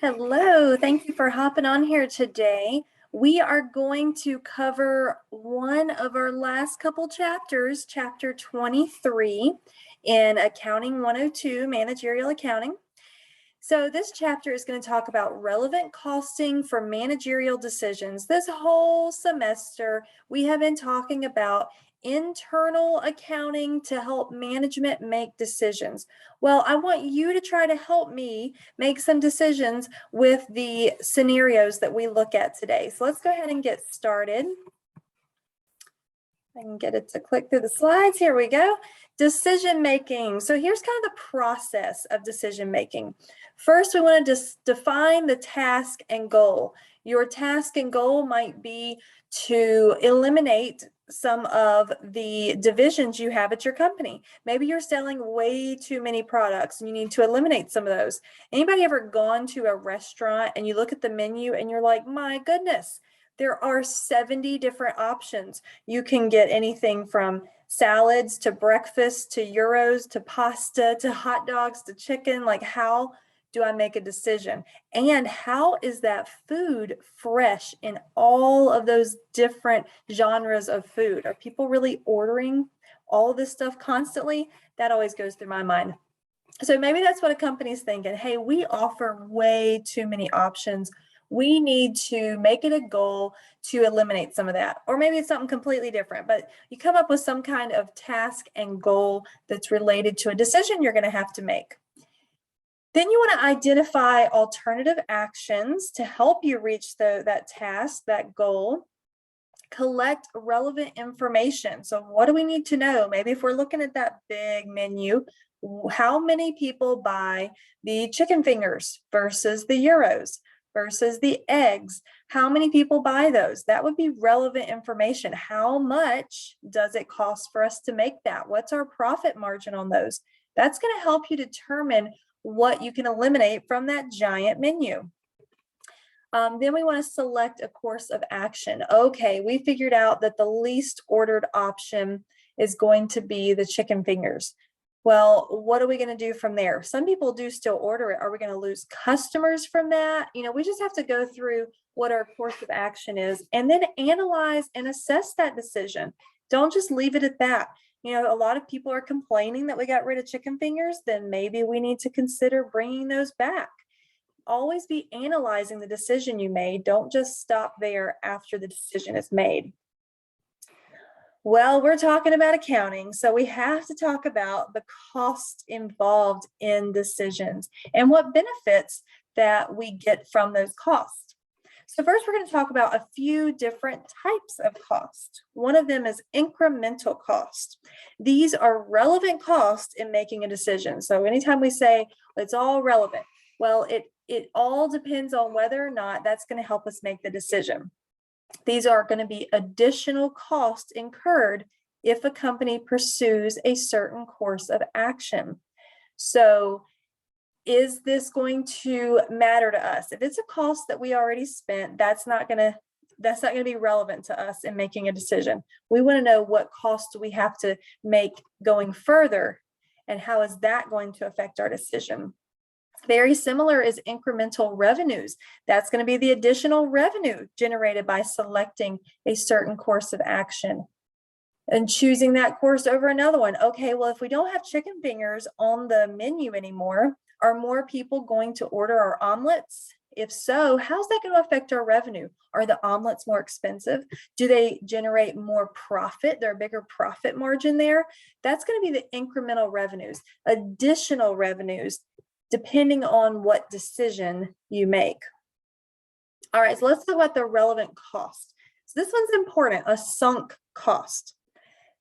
Hello, thank you for hopping on here today. We are going to cover one of our last couple chapters, chapter 23 in Accounting 102, Managerial Accounting. So this chapter is going to talk about relevant costing for managerial decisions. This whole semester, we have been talking about internal accounting to help management make decisions. Well, I want you to try to help me make some decisions with the scenarios that we look at today. So let's go ahead and get started. I can get it to click through the slides. Here we go. Decision making. So here's kind of the process of decision making. First, we want to just define the task and goal. Your task and goal might be to eliminate some of the divisions you have at your company. Maybe you're selling way too many products and you need to eliminate some of those. Anybody ever gone to a restaurant and you look at the menu and you're like, my goodness, there are 70 different options. You can get anything from salads to breakfast to gyros to pasta to hot dogs to chicken. Like, how do I make a decision? And how is that food fresh in all of those different genres of food? Are people really ordering all this stuff constantly? That always goes through my mind. So maybe that's what a company's thinking. Hey, we offer way too many options. We need to make it a goal to eliminate some of that. Or maybe it's something completely different, but you come up with some kind of task and goal that's related to a decision you're going to have to make. Then you want to identify alternative actions to help you reach that task, that goal. Collect relevant information. So what do we need to know? Maybe if we're looking at that big menu, how many people buy the chicken fingers versus the gyros versus the eggs? How many people buy those? That would be relevant information. How much does it cost for us to make that? What's our profit margin on those? That's going to help you determine what you can eliminate from that giant menu. Then we want to select a course of action. Okay, we figured out that the least ordered option is going to be the chicken fingers. Well, what are we going to do from there? Some people do still order it. Are we going to lose customers from that? We just have to go through what our course of action is and then analyze and assess that decision. Don't just leave it at that. A lot of people are complaining that we got rid of chicken fingers. Then maybe we need to consider bringing those back. Always be analyzing the decision you made. Don't just stop there after the decision is made. Well, we're talking about accounting, so we have to talk about the cost involved in decisions and what benefits that we get from those costs. So first, we're going to talk about a few different types of cost. One of them is incremental cost. These are relevant costs in making a decision. So anytime we say it's all relevant, well, it all depends on whether or not that's going to help us make the decision. These are going to be additional costs incurred if a company pursues a certain course of action. So is this going to matter to us? If it's a cost that we already spent, that's not going to be relevant to us in making a decision. We want to know what costs we have to make going further and how is that going to affect our decision. Very similar is incremental revenues. That's going to be the additional revenue generated by selecting a certain course of action and choosing that course over another one. Okay, well, if we don't have chicken fingers on the menu anymore, are more people going to order our omelets? If so, how's that going to affect our revenue? Are the omelets more expensive? Do they generate more profit? There a bigger profit margin there? That's going to be the incremental revenues, additional revenues, depending on what decision you make. All right, so let's talk about the relevant cost. So this one's important, a sunk cost.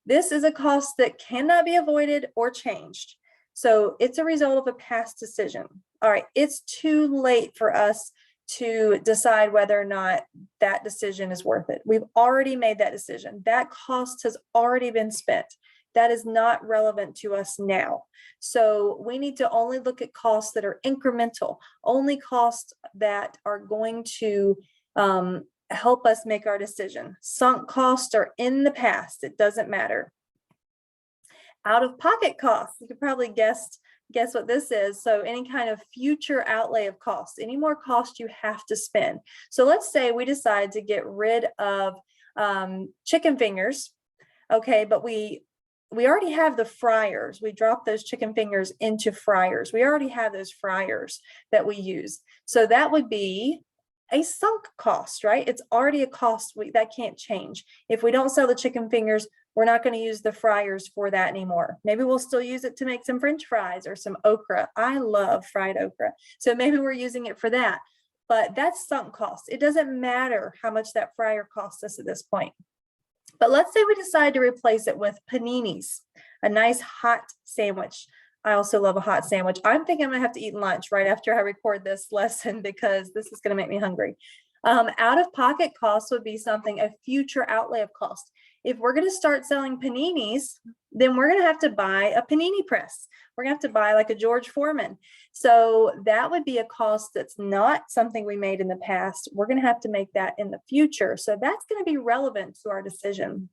This is a cost that cannot be avoided or changed. So it's a result of a past decision. All right, it's too late for us to decide whether or not that decision is worth it. We've already made that decision. That cost has already been spent. That is not relevant to us now. So we need to only look at costs that are incremental, only costs that are going to help us make our decision. Sunk costs are in the past. It doesn't matter. Out-of-pocket costs, you could probably guess guess what this is? So any kind of future outlay of costs, any more cost you have to spend. So let's say we decide to get rid of chicken fingers, okay, but we already have the fryers. We drop those chicken fingers into fryers. We already have those fryers that we use. So that would be a sunk cost, right? It's already a cost that can't change. If we don't sell the chicken fingers, we're not going to use the fryers for that anymore. Maybe we'll still use it to make some French fries or some okra. I love fried okra. So maybe we're using it for that, but that's sunk cost. It doesn't matter how much that fryer costs us at this point. But let's say we decide to replace it with paninis, a nice hot sandwich. I also love a hot sandwich. I'm thinking I'm gonna have to eat lunch right after I record this lesson because this is gonna make me hungry. Out-of-pocket costs would be something, a future outlay of cost. If we're gonna start selling paninis, then we're gonna have to buy a panini press. We're gonna have to buy like a George Foreman. So that would be a cost that's not something we made in the past. We're gonna have to make that in the future. So that's gonna be relevant to our decision.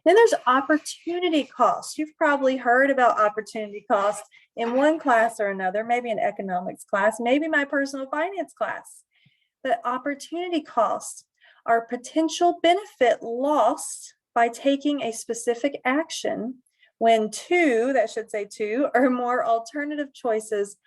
Then there's opportunity costs. You've probably heard about opportunity costs in one class or another, maybe an economics class, maybe my personal finance class. But opportunity costs are potential benefit lost by taking a specific action when two or more alternative choices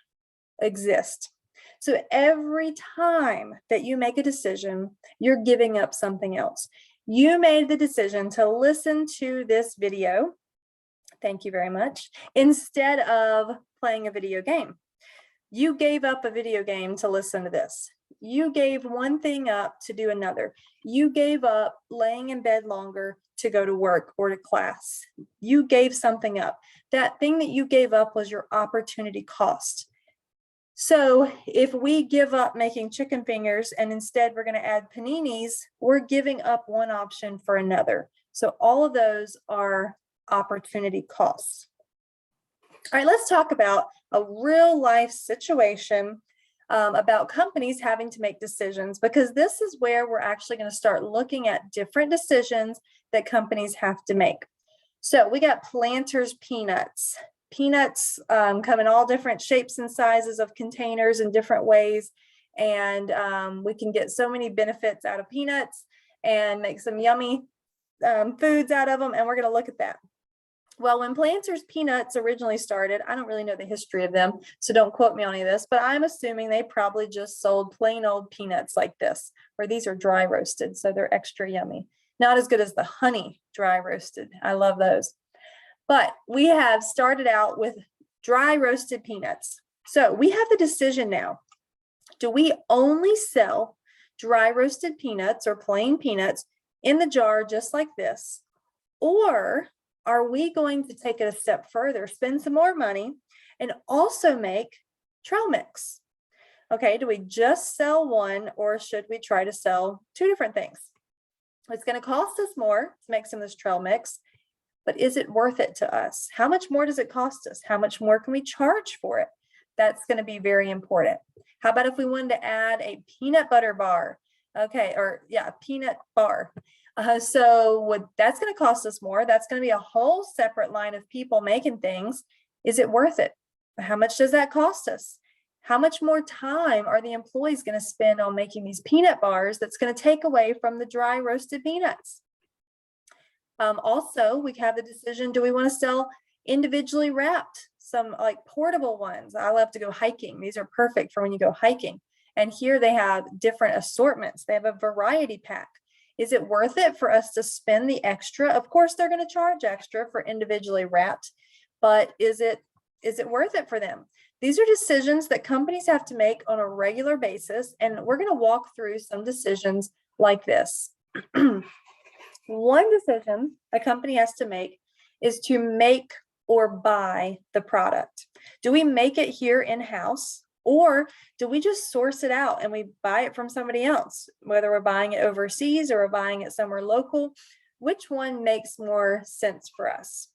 exist. So every time that you make a decision, you're giving up something else. You made the decision to listen to this video, thank you very much, instead of playing a video game. You gave up a video game to listen to this. You gave one thing up to do another. You gave up laying in bed longer to go to work or to class. You gave something up. That thing that you gave up was your opportunity cost. So if we give up making chicken fingers and instead we're going to add paninis, we're giving up one option for another. So all of those are opportunity costs. All right, let's talk about a real life situation about companies having to make decisions, because this is where we're actually going to start looking at different decisions that companies have to make. So we got Planters peanuts. Peanuts come in all different shapes and sizes of containers in different ways. And we can get so many benefits out of peanuts and make some yummy foods out of them. And we're going to look at that. Well, when Planters peanuts originally started, I don't really know the history of them, so don't quote me on any of this, but I'm assuming they probably just sold plain old peanuts like this, where these are dry roasted, so they're extra yummy. Not as good as the honey dry roasted. I love those. But we have started out with dry roasted peanuts. So we have the decision now. Do we only sell dry roasted peanuts or plain peanuts in the jar just like this? Or are we going to take it a step further, spend some more money, and also make trail mix? Okay, do we just sell one, or should we try to sell two different things? It's going to cost us more to make some of this trail mix, but is it worth it to us? How much more does it cost us? How much more can we charge for it? That's going to be very important. How about if we wanted to add a peanut butter bar? Okay, or yeah, peanut bar. So that's going to cost us more. That's going to be a whole separate line of people making things. Is it worth it? How much does that cost us? How much more time are the employees going to spend on making these peanut bars that's going to take away from the dry roasted peanuts? Also, we have the decision, do we want to sell individually wrapped, some like portable ones? I love to go hiking. These are perfect for when you go hiking. And here they have different assortments. They have a variety pack. Is it worth it for us to spend the extra? Of course, they're going to charge extra for individually wrapped, but is it worth it for them? These are decisions that companies have to make on a regular basis, and we're going to walk through some decisions like this. One decision a company has to make is to make or buy the product. Do we make it here in-house? Or do we just source it out and we buy it from somebody else, whether we're buying it overseas or we're buying it somewhere local? Which one makes more sense for us?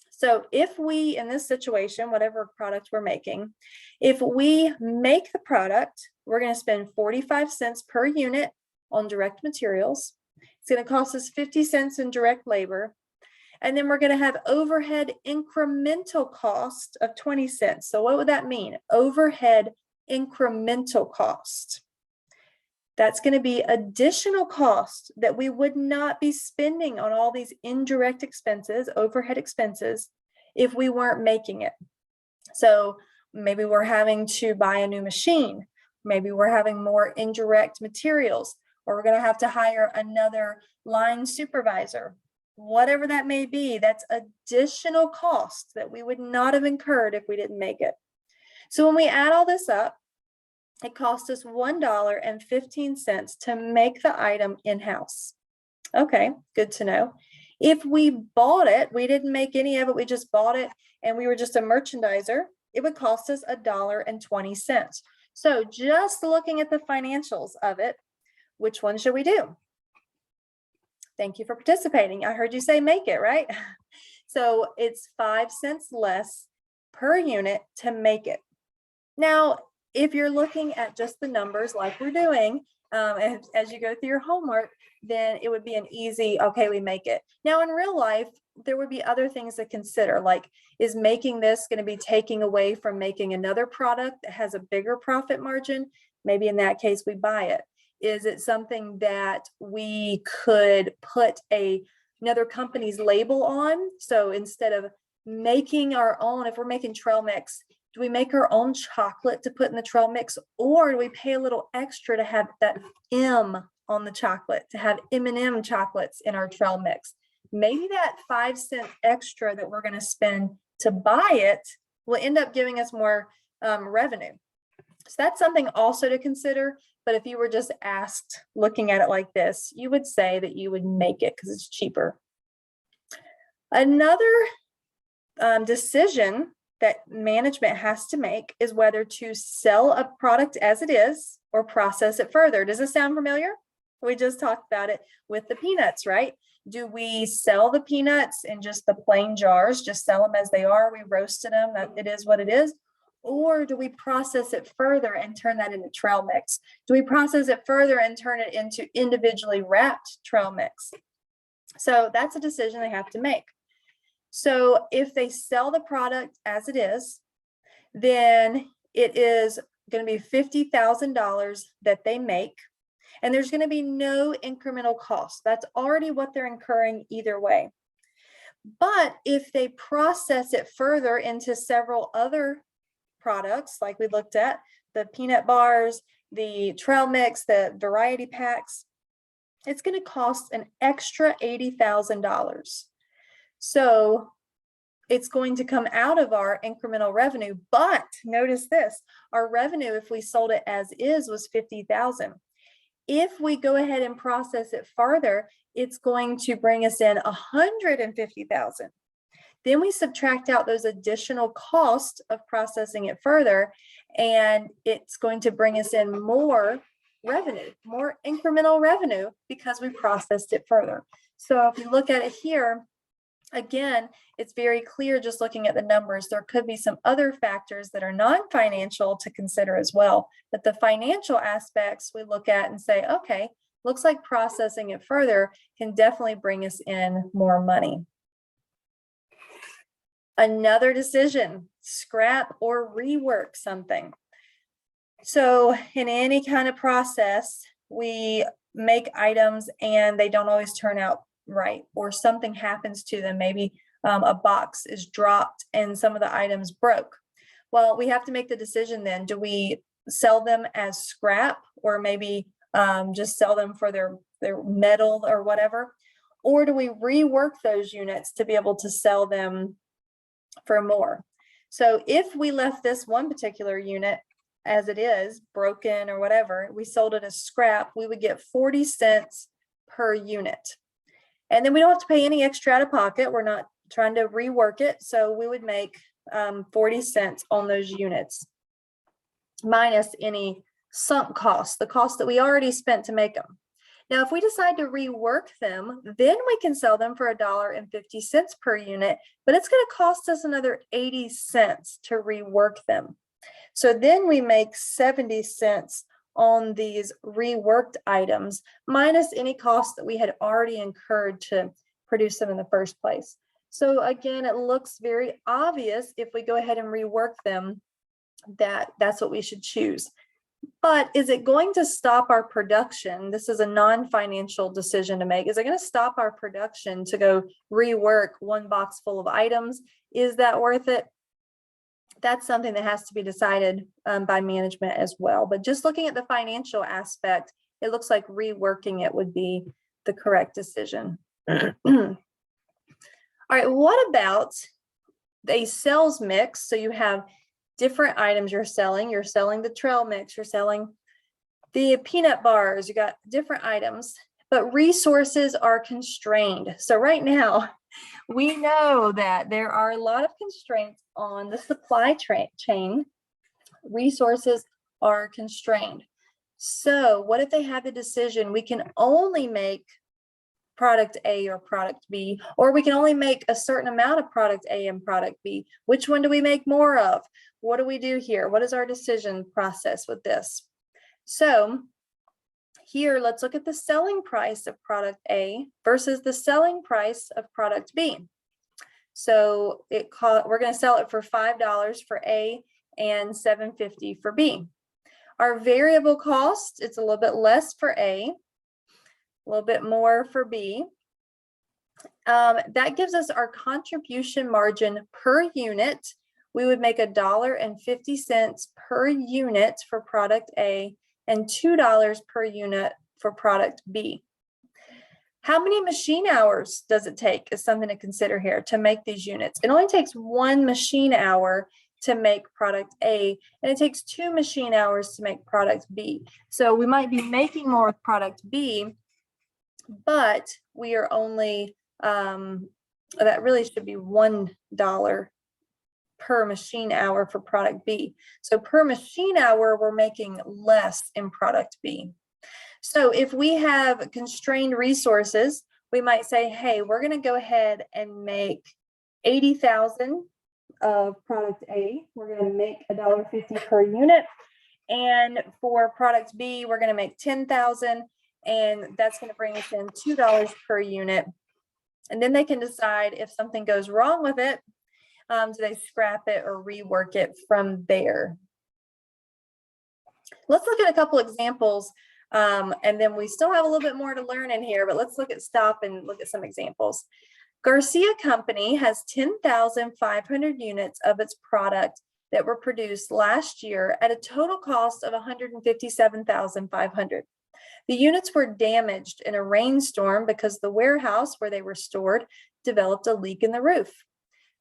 So if we, in this situation, whatever product we're making, if we make the product, we're going to spend 45 cents per unit on direct materials. It's going to cost us 50 cents in direct labor. And then we're going to have overhead incremental cost of 20 cents. So what would that mean? Overhead incremental cost. That's going to be additional cost that we would not be spending on all these indirect expenses, overhead expenses, if we weren't making it. So maybe we're having to buy a new machine. Maybe we're having more indirect materials, or we're going to have to hire another line supervisor. Whatever that may be, that's additional cost that we would not have incurred if we didn't make it. So when we add all this up, it cost us $1.15 to make the item in-house. Okay, good to know. If we bought it, we didn't make any of it, we just bought it, and we were just a merchandiser, it would cost us $1.20. So just looking at the financials of it, which one should we do? Thank you for participating. I heard you say make it, right? So it's 5 cents less per unit to make it. Now, if you're looking at just the numbers like we're doing, as you go through your homework, then it would be an easy, okay, we make it. Now in real life, there would be other things to consider, like, is making this going to be taking away from making another product that has a bigger profit margin? Maybe in that case, we buy it. Is it something that we could put another company's label on? So instead of making our own, if we're making trail mix, do we make our own chocolate to put in the trail mix, or do we pay a little extra to have that M on the chocolate, to have M&M chocolates in our trail mix? Maybe that 5 cent extra that we're going to spend to buy it will end up giving us more revenue. So that's something also to consider. But if you were just asked, looking at it like this, you would say that you would make it because it's cheaper. Another decision that management has to make is whether to sell a product as it is or process it further. Does this sound familiar? We just talked about it with the peanuts, right? Do we sell the peanuts in just the plain jars, just sell them as they are? We roasted them, that it is what it is. Or do we process it further and turn that into trail mix? Do we process it further and turn it into individually wrapped trail mix? So that's a decision they have to make. So if they sell the product as it is, then it is going to be $50,000 that they make, and there's going to be no incremental cost. That's already what they're incurring either way. But if they process it further into several other products, like we looked at, the peanut bars, the trail mix, the variety packs, it's going to cost an extra $80,000. So it's going to come out of our incremental revenue, but notice this, our revenue, if we sold it as is, was $50,000. If we go ahead and process it further, it's going to bring us in $150,000. Then we subtract out those additional costs of processing it further, and it's going to bring us in more revenue, more incremental revenue, because we processed it further. So if you look at it here, again, it's very clear just looking at the numbers. There could be some other factors that are non-financial to consider as well. But the financial aspects we look at and say, okay, looks like processing it further can definitely bring us in more money. Another decision, scrap or rework something. So in any kind of process, we make items and they don't always turn out right, or something happens to them. Maybe a box is dropped and some of the items broke. Well, we have to make the decision then, do we sell them as scrap, or maybe just sell them for their metal or whatever? Or do we rework those units to be able to sell them for more? So if we left this one particular unit as it is, broken or whatever, we sold it as scrap, we would get 40 cents per unit. And then we don't have to pay any extra out of pocket. We're not trying to rework it. So we would make 40 cents on those units, minus any sunk costs, the cost that we already spent to make them. Now, if we decide to rework them, then we can sell them for $1.50 per unit, but it's going to cost us another 80 cents to rework them. So then we make 70 cents on these reworked items, minus any costs that we had already incurred to produce them in the first place. So again, it looks very obvious if we go ahead and rework them that that's what we should choose. But is it going to stop our production? This is a non-financial decision to make. Is it going to stop our production to go rework one box full of items? Is that worth it? That's something that has to be decided by management as well. But just looking at the financial aspect, it looks like reworking it would be the correct decision. All right, what about a sales mix? So you have different items you're selling. You're selling the trail mix, you're selling the peanut bars, you got different items, but resources are constrained. So right now, we know that there are a lot of constraints on the supply chain. Resources are constrained. So what if they have the decision, we can only make product A or product B, or we can only make a certain amount of product A and product B. Which one do we make more of? What do we do here? What is our decision process with this? So here, let's look at the selling price of product A versus the selling price of product B. So we're going to sell it for $5 for A and $7.50 for B. Our variable cost, it's a little bit less for A, a little bit more for B. That gives us our contribution margin per unit. We would make $1.50 per unit for product A and $2 per unit for product B. How many machine hours does it take is something to consider here to make these units. It only takes 1 machine hour to make product A, and it takes 2 machine hours to make product B. So we might be making more with product B, but we are only, that really should be $1 per machine hour for product B. So per machine hour, we're making less in product B. So if we have constrained resources, we might say, hey, we're going to go ahead and make 80,000 of product A. We're going to make $1.50 per unit. And for product B, we're going to make 10,000, and that's going to bring us in $2 per unit. And then they can decide if something goes wrong with it, do they scrap it or rework it from there? Let's look at a couple examples, and then we still have a little bit more to learn in here, but let's stop and look at some examples. Garcia Company has 10,500 units of its product that were produced last year at a total cost of $157,500. The units were damaged in a rainstorm because the warehouse where they were stored developed a leak in the roof.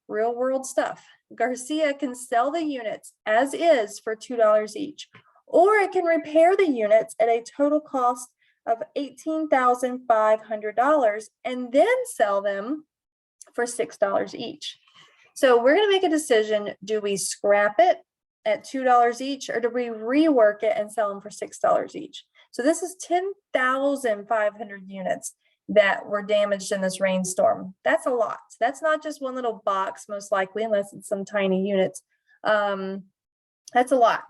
Real world stuff. Garcia can sell the units as is for $2 each, or it can repair the units at a total cost of $18,500 and then sell them for $6 each. So we're going to make a decision. Do we scrap it at $2 each, or do we rework it and sell them for $6 each? So this is 10,500 units that were damaged in this rainstorm. That's a lot. That's not just one little box, most likely, unless it's some tiny units. That's a lot.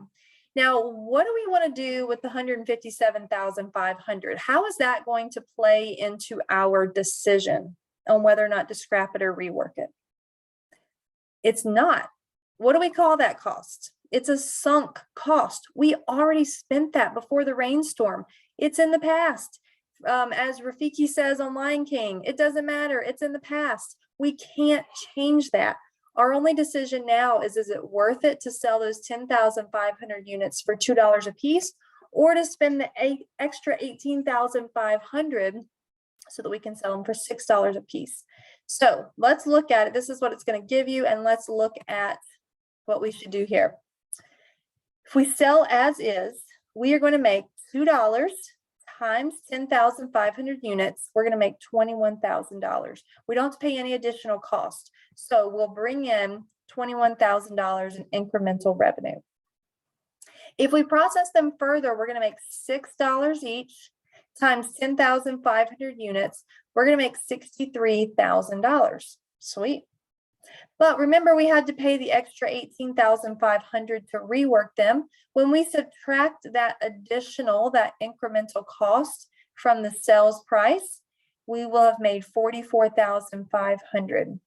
Now, what do we want to do with the 157,500? How is that going to play into our decision on whether or not to scrap it or rework it? It's not. What do we call that cost? It's a sunk cost. We already spent that before the rainstorm. It's in the past. As Rafiki says on Lion King, it doesn't matter. It's in the past. We can't change that. Our only decision now is it worth it to sell those 10,500 units for $2 a piece, or to spend the extra 18,500 so that we can sell them for $6 a piece? So let's look at it. This is what it's going to give you, and let's look at what we should do here. If we sell as is, we are going to make $2 times 10,500 units. We're going to make $21,000. We don't have to pay any additional cost. So we'll bring in $21,000 in incremental revenue. If we process them further, we're going to make $6 each times 10,500 units. We're going to make $63,000. Sweet. But remember, we had to pay the extra $18,500 to rework them. When we subtract that incremental cost from the sales price, we will have made $44,500.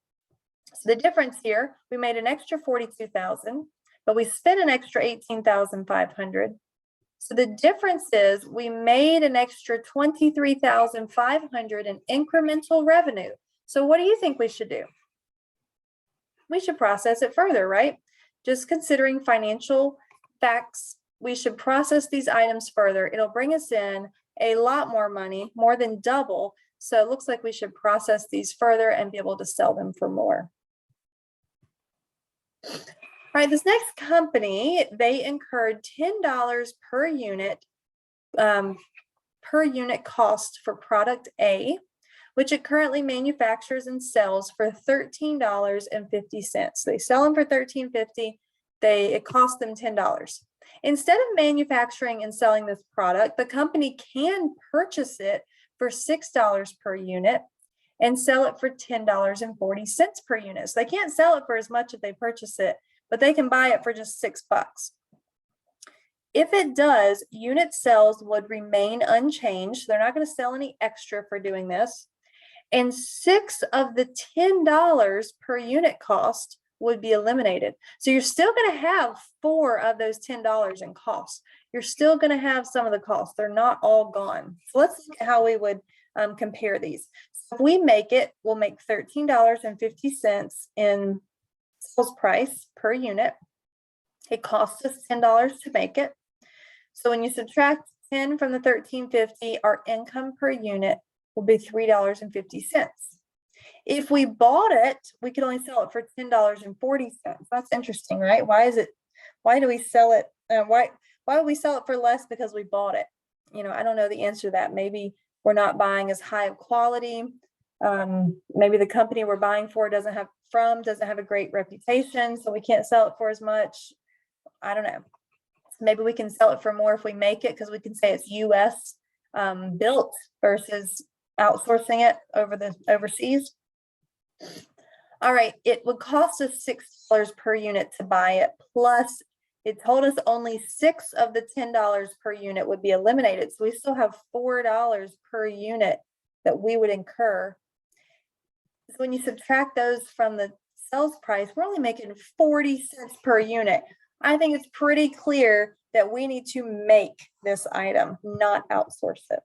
So the difference here, we made an extra 42,000, but we spent an extra 18,500. So the difference is we made an extra 23,500 in incremental revenue. So what do you think we should do? We should process it further, right? Just considering financial facts, we should process these items further. It'll bring us in a lot more money, more than double. So it looks like we should process these further and be able to sell them for more. All right, this next company, they incurred $10 per unit cost for product A, which it currently manufactures and sells for $13.50. So they sell them for $13.50. It costs them $10. Instead of manufacturing and selling this product, the company can purchase it for $6 per unit and sell it for $10.40 per unit. So they can't sell it for as much if they purchase it, but they can buy it for just $6. If it does, unit sales would remain unchanged. They're not going to sell any extra for doing this. And 6 of the $10 per unit cost would be eliminated. So you're still going to have 4 of those $10 in cost. You're still going to have some of the costs. They're not all gone. So let's look at how we would compare these. So if we make it, we'll make $13.50 in sales price per unit. It costs us $10 to make it. So when you subtract 10 from the $13.50, our income per unit will be $3.50. If we bought it, we could only sell it for $10.40. That's interesting, right? Why do we sell it? Why would we sell it for less? Because we bought it. I don't know the answer to that. Maybe we're not buying as high of quality. Maybe the company we're buying for doesn't have a great reputation, so we can't sell it for as much. I don't know. Maybe we can sell it for more if we make it, because we can say it's US built versus outsourcing it overseas. All right, it would cost us $6 per unit to buy it, plus it told us only 6 of the $10 per unit would be eliminated. So we still have $4 per unit that we would incur. So when you subtract those from the sales price, we're only making 40 cents per unit. I think it's pretty clear that we need to make this item, not outsource it.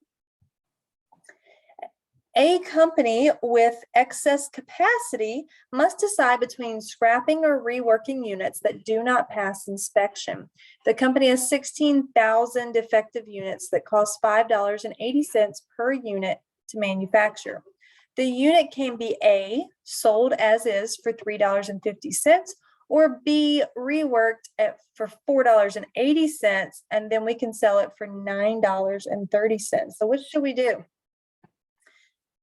A company with excess capacity must decide between scrapping or reworking units that do not pass inspection. The company has 16,000 defective units that cost $5.80 per unit to manufacture. The unit can be A, sold as is for $3.50, or B, reworked for $4.80, and then we can sell it for $9.30. So which should we do?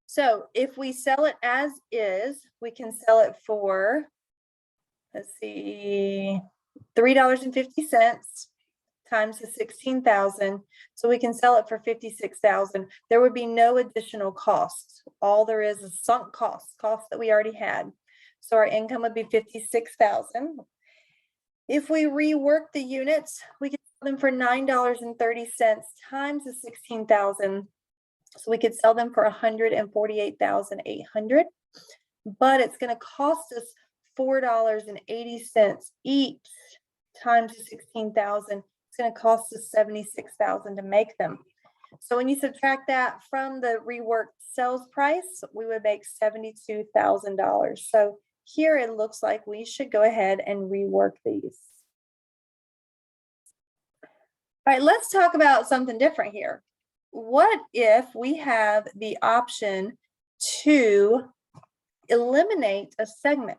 So if we sell it as is, we can sell it for, let's see, $3.50 times the 16,000. So we can sell it for 56,000. There would be no additional costs. All there is sunk costs that we already had. So our income would be 56,000. If we rework the units, we can sell them for $9.30 times the 16,000. So we could sell them for $148,800, but it's going to cost us $4.80 each times the 16,000. It's going to cost us $76,000 to make them. So when you subtract that from the reworked sales price, we would make $72,000. So here it looks like we should go ahead and rework these. All right, let's talk about something different here. What if we have the option to eliminate a segment?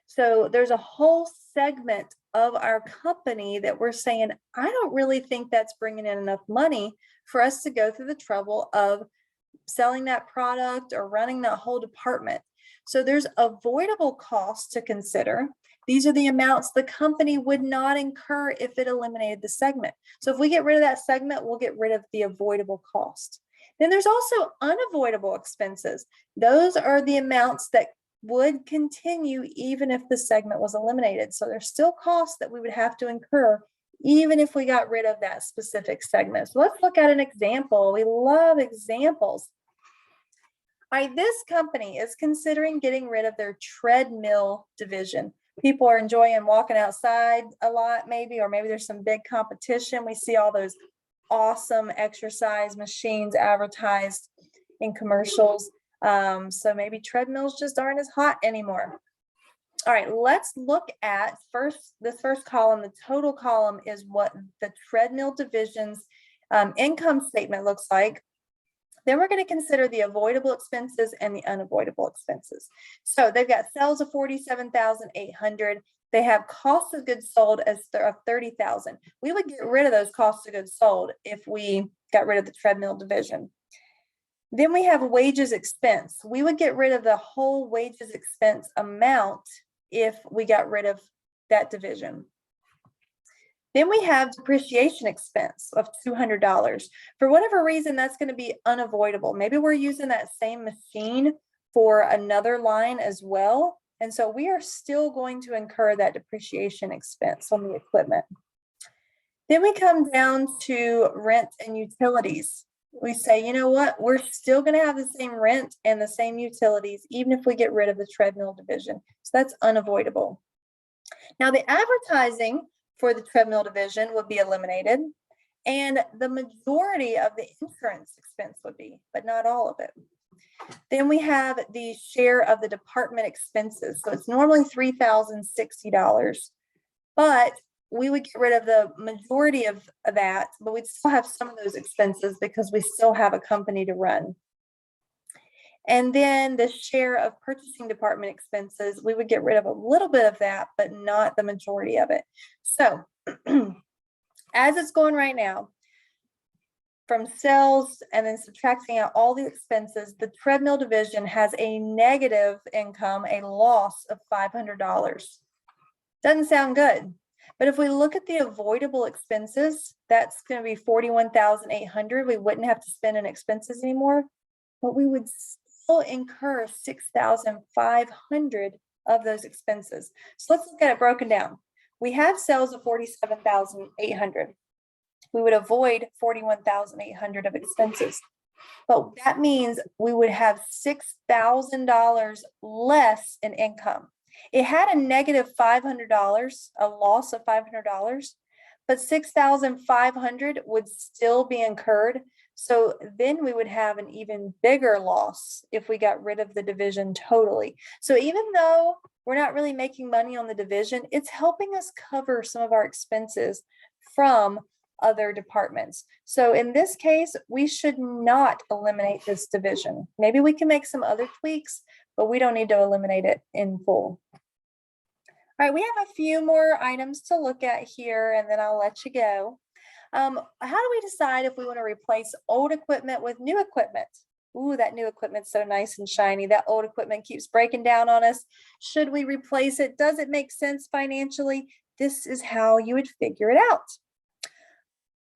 So there's a whole segment of our company that we're saying, I don't really think that's bringing in enough money for us to go through the trouble of selling that product or running that whole department. So there's avoidable costs to consider. These are the amounts the company would not incur if it eliminated the segment. So if we get rid of that segment, we'll get rid of the avoidable cost. Then there's also unavoidable expenses. Those are the amounts that would continue even if the segment was eliminated. So there's still costs that we would have to incur even if we got rid of that specific segment. So let's look at an example. We love examples. All right, this company is considering getting rid of their treadmill division. People are enjoying walking outside a lot, maybe, or maybe there's some big competition. We see all those awesome exercise machines advertised in commercials. So maybe treadmills just aren't as hot anymore. All right, let's look at this first column. The total column is what the treadmill division's income statement looks like. Then we're going to consider the avoidable expenses and the unavoidable expenses. So they've got sales of $47,800. They have cost of goods sold of $30,000. We would get rid of those costs of goods sold if we got rid of the treadmill division. Then we have wages expense. We would get rid of the whole wages expense amount if we got rid of that division. Then we have depreciation expense of $200. For whatever reason, that's going to be unavoidable. Maybe we're using that same machine for another line as well. And so we are still going to incur that depreciation expense on the equipment. Then we come down to rent and utilities. We say, you know what, we're still going to have the same rent and the same utilities, even if we get rid of the treadmill division. So that's unavoidable. Now, the advertising for the treadmill division would be eliminated, and the majority of the insurance expense would be, but not all of it. Then we have the share of the department expenses. So it's normally $3,060, but we would get rid of the majority of that, but we'd still have some of those expenses because we still have a company to run. And then the share of purchasing department expenses, we would get rid of a little bit of that, but not the majority of it. So as it's going right now, from sales and then subtracting out all the expenses, the treadmill division has a negative income, a loss of $500. Doesn't sound good. But if we look at the avoidable expenses, that's going to be $41,800. We wouldn't have to spend in expenses anymore, but we would still incur $6,500 of those expenses. So let's look at it broken down. We have sales of $47,800. We would avoid $41,800 of expenses, but that means we would have $6,000 less in income. It had a negative $500, a loss of $500, but $6,500 would still be incurred. So then we would have an even bigger loss if we got rid of the division totally. So even though we're not really making money on the division, it's helping us cover some of our expenses from other departments. So in this case, we should not eliminate this division. Maybe we can make some other tweaks, but we don't need to eliminate it in full. All right, we have a few more items to look at here, and then I'll let you go. How do we decide if we want to replace old equipment with new equipment? Ooh, that new equipment's so nice and shiny. That old equipment keeps breaking down on us. Should we replace it? Does it make sense financially? This is how you would figure it out.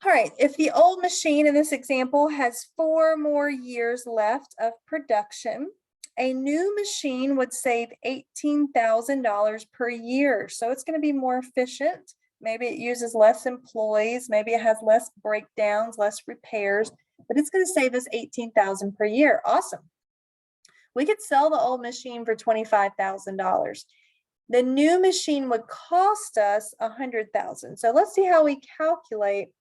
All right, if the old machine in this example has 4 more years left of production, a new machine would save $18,000 per year. So it's going to be more efficient. Maybe it uses less employees. Maybe it has less breakdowns, less repairs, but it's going to save us $18,000 per year. Awesome. We could sell the old machine for $25,000. The new machine would cost us $100,000. So let's see how we calculate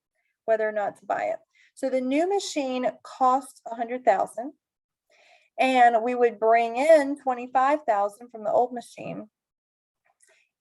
whether or not to buy it. So the new machine costs $100,000, and we would bring in $25,000 from the old machine.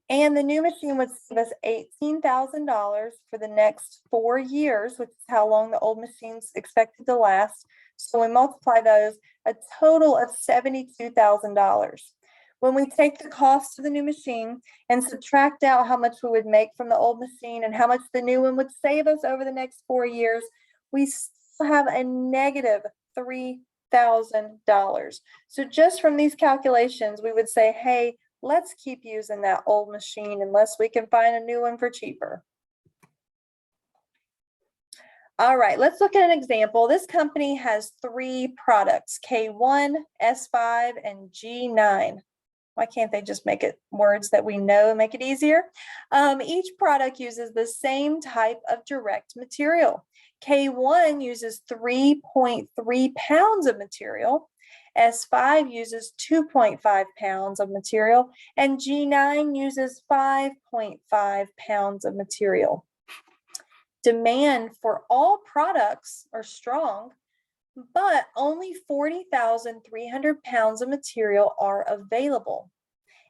And the new machine would save us $18,000 for the next 4 years, which is how long the old machine's expected to last. So we multiply those, a total of $72,000. When we take the cost of the new machine and subtract out how much we would make from the old machine and how much the new one would save us over the next 4 years, we still have a negative $3,000. So just from these calculations, we would say, hey, let's keep using that old machine unless we can find a new one for cheaper. All right, let's look at an example. This company has 3 products, K1, S5, and G9. Why can't they just make it words that we know and make it easier? Each product uses the same type of direct material. K1 uses 3.3 pounds of material, S5 uses 2.5 pounds of material, and G9 uses 5.5 pounds of material. Demand for all products are strong, but only 40,300 pounds of material are available.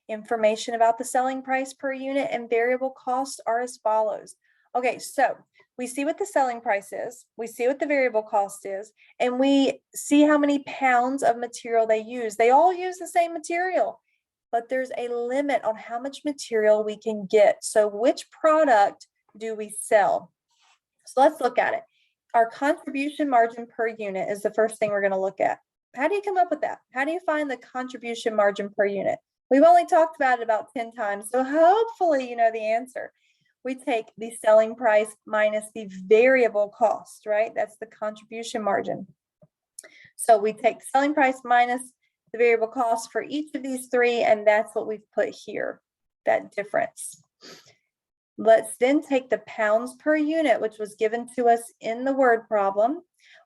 Information about the selling price per unit and variable costs are as follows. Okay, so we see what the selling price is, we see what the variable cost is, and we see how many pounds of material they use. They all use the same material, but there's a limit on how much material we can get. So which product do we sell? So let's look at it. Our contribution margin per unit is the first thing we're going to look at. How do you come up with that? How do you find the contribution margin per unit? We've only talked about it about 10 times, so hopefully you know the answer. We take the selling price minus the variable cost, right? That's the contribution margin. So we take the selling price minus the variable cost for each of these three, and that's what we've put here, that difference. Let's then take the pounds per unit, which was given to us in the word problem.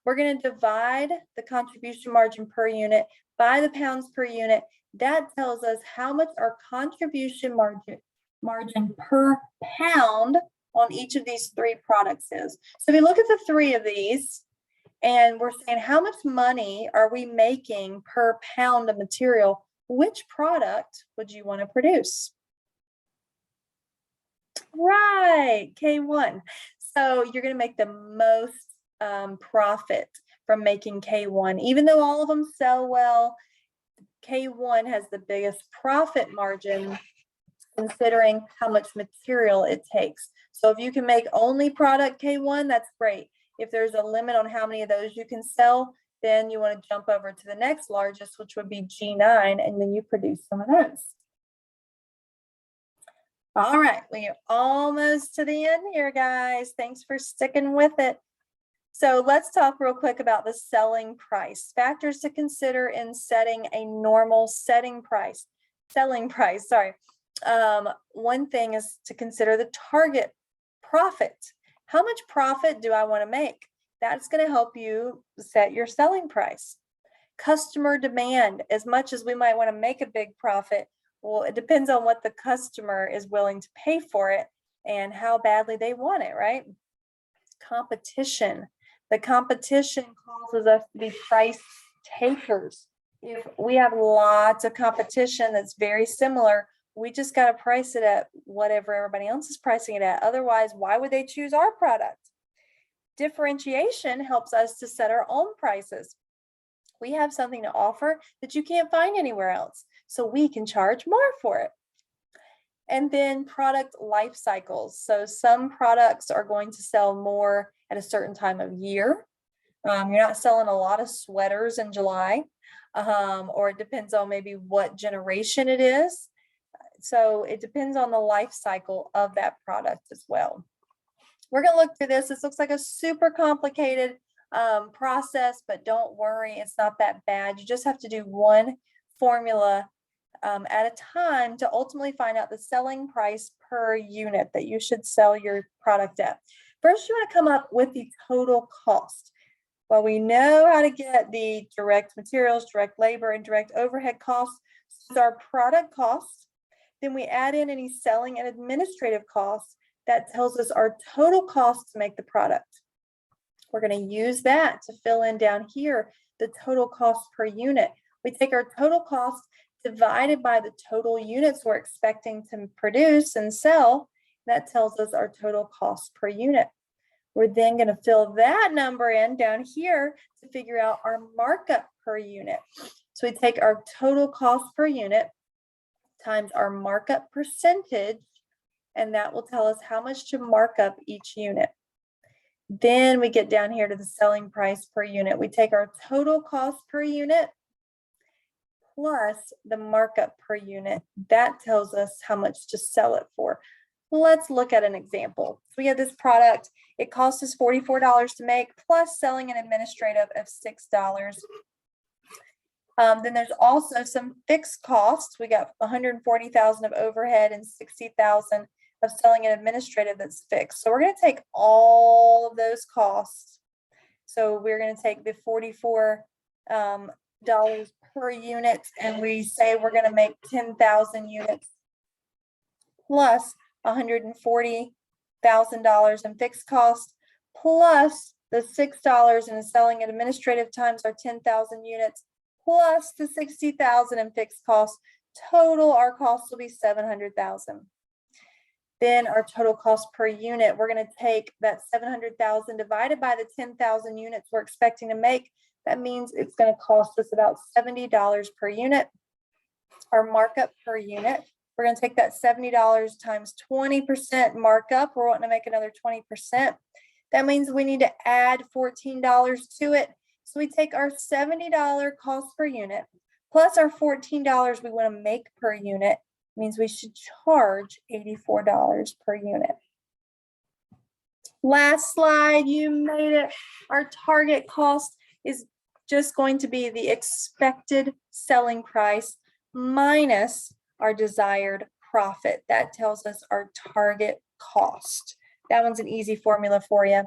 We're going to divide the contribution margin per unit by the pounds per unit. That tells us how much our contribution margin per pound on each of these three products is. So if we look at the three of these, and we're saying how much money are we making per pound of material, which product would you want to produce? Right, K1. So you're going to make the most profit from making K1. Even though all of them sell well, K1 has the biggest profit margin considering how much material it takes. So if you can make only product K1, that's great. If there's a limit on how many of those you can sell, then you want to jump over to the next largest, which would be G9, and then you produce some of those. All right, we are almost to the end here, guys. Thanks for sticking with it. So let's talk real quick about the selling price. Factors to consider in setting a normal selling price, sorry. One thing is to consider the target profit. How much profit do I want to make? That's going to help you set your selling price. Customer demand, as much as we might want to make a big profit, well, it depends on what the customer is willing to pay for it and how badly they want it, right? Competition. The competition causes us to be price takers. If we have lots of competition that's very similar, we just got to price it at whatever everybody else is pricing it at. Otherwise, why would they choose our product? Differentiation helps us to set our own prices. We have something to offer that you can't find anywhere else, so we can charge more for it. And then product life cycles. So some products are going to sell more at a certain time of year. You're not selling a lot of sweaters in July, or it depends on maybe what generation it is. So it depends on the life cycle of that product as well. We're going to look through this. This looks like a super complicated process, but don't worry, it's not that bad. You just have to do one formula at a time to ultimately find out the selling price per unit that you should sell your product at. First, you want to come up with the total cost. Well, we know how to get the direct materials, direct labor, and direct overhead costs. So our product costs. Then we add in any selling and administrative costs. That tells us our total cost to make the product. We're going to use that to fill in down here the total cost per unit. We take our total cost divided by the total units we're expecting to produce and sell. That tells us our total cost per unit. We're then going to fill that number in down here to figure out our markup per unit. So we take our total cost per unit times our markup percentage, and that will tell us how much to mark up each unit. Then we get down here to the selling price per unit. We take our total cost per unit plus the markup per unit. That tells us how much to sell it for. Let's look at an example. So we have this product. It costs us $44 to make plus selling and administrative of $6. Then there's also some fixed costs. We got $140,000 of overhead and $60,000 of selling and administrative that's fixed. So we're going to take all of those costs. So we're going to take the $44 per unit, and we say we're going to make 10,000 units plus $140,000 in fixed cost, plus the $6 in selling and administrative times our 10,000 units, plus the 60,000 in fixed cost. Total, our cost will be 700,000. Then our total cost per unit, we're going to take that 700,000 divided by the 10,000 units we're expecting to make. That means it's going to cost us about $70 per unit. Our markup per unit, we're going to take that $70 times 20% markup. We're wanting to make another 20%. That means we need to add $14 to it. So we take our $70 cost per unit plus our $14 we want to make per unit. Means we should charge $84 per unit. Last slide, you made it. Our target cost is just going to be the expected selling price minus our desired profit. That tells us our target cost. That one's an easy formula for you.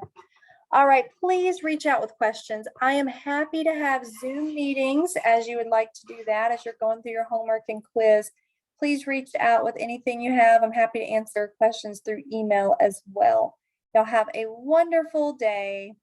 All right, please reach out with questions. I am happy to have Zoom meetings as you would like to do that as you're going through your homework and quiz. Please reach out with anything you have. I'm happy to answer questions through email as well. Y'all have a wonderful day.